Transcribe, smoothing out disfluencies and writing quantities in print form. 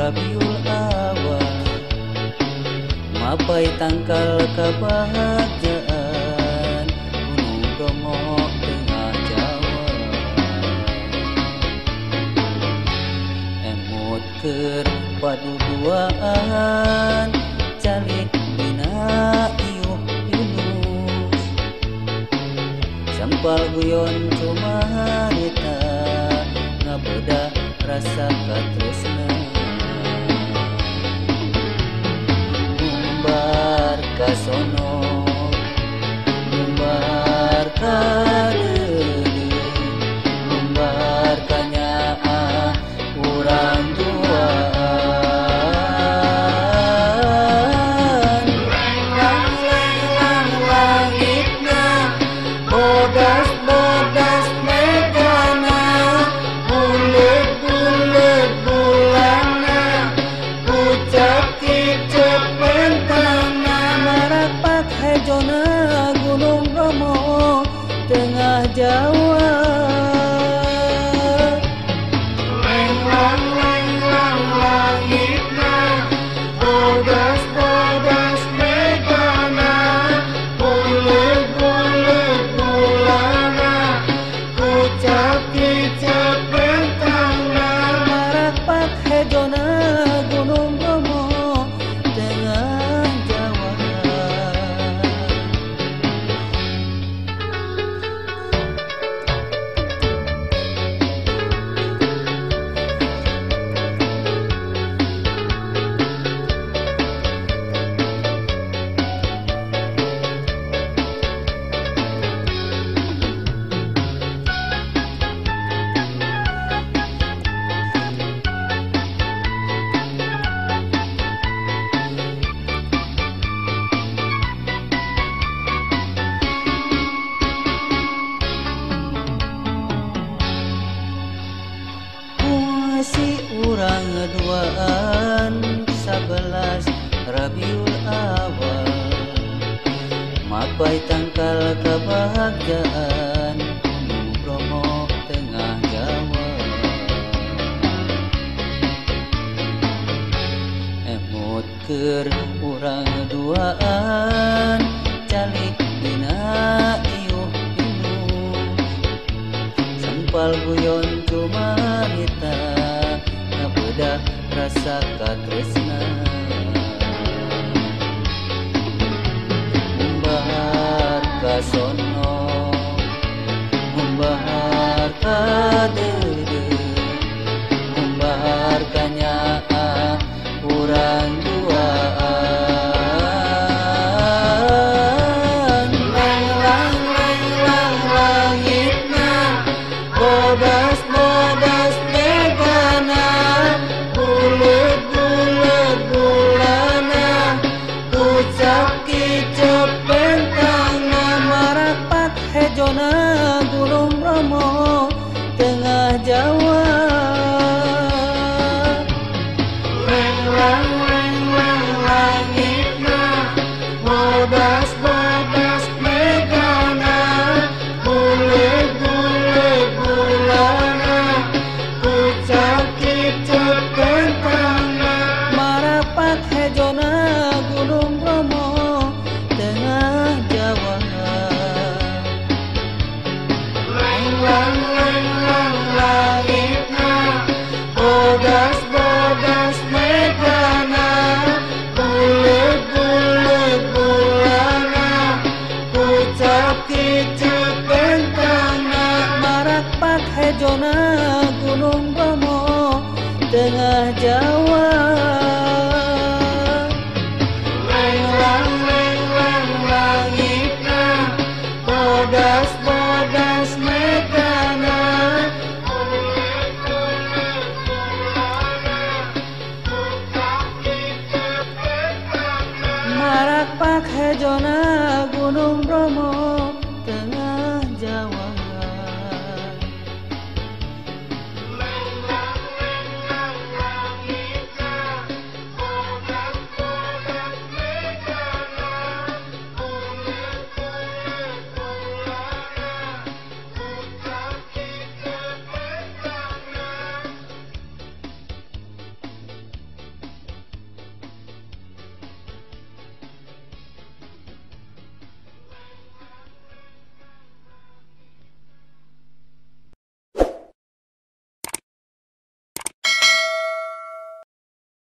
Rabiul Awal, mapai tangkal kebahagiaan Gunung Bromo tengah Jawa. Emut keur padu duaan calik dina iuh Yunus, sampal guyon cuma harita ngabeda rasa katresna. Mumbar kasono mumbar kadede mumbar kanyaa urang duaan. Lang langitna bodas-bodas megana, bulet-bulet bulana, ucap kicep bentana. Marapak hejona Gunung Bromo tengah Jawa. Lang langitna bodas-bodas megana, bulet-bulet bulana, ucap kicep bentana. Marapak hejona Gunung Bromo tengah Jawa. Si urang ngeduaan 11 Rabiul Awal, mapai tangkal kebahagiaan Gunung Bromo tengah Jawa. Emut keur urang ngeduaan calik dina iuh Yunus, sampal guyon cuma harita ngabeda rasa katresna. Mumbahar kasono mumbahar kadede mumbahar kanyaa urang duaan. Lang langitna bodas-bodas megana, bulet-bulet bulana, ucap kicep bentana. Marapak hejona Gunung Bromo tengah Jawa. Lang langitna bodas-bodas megana, bulet-bulet bulana, ucap kicep bentana. Marapak hejona Gunung Bromo tengah Jawa. Lang langitna bodas-bodas megana, bulet-bulet bulana, ucap kicep bentana. Marapak hejona Gunung Bromo tengah Jawa. Lang langitna bodas-bodas megana, marapak hejona Gunung Bromo tengah Jawa.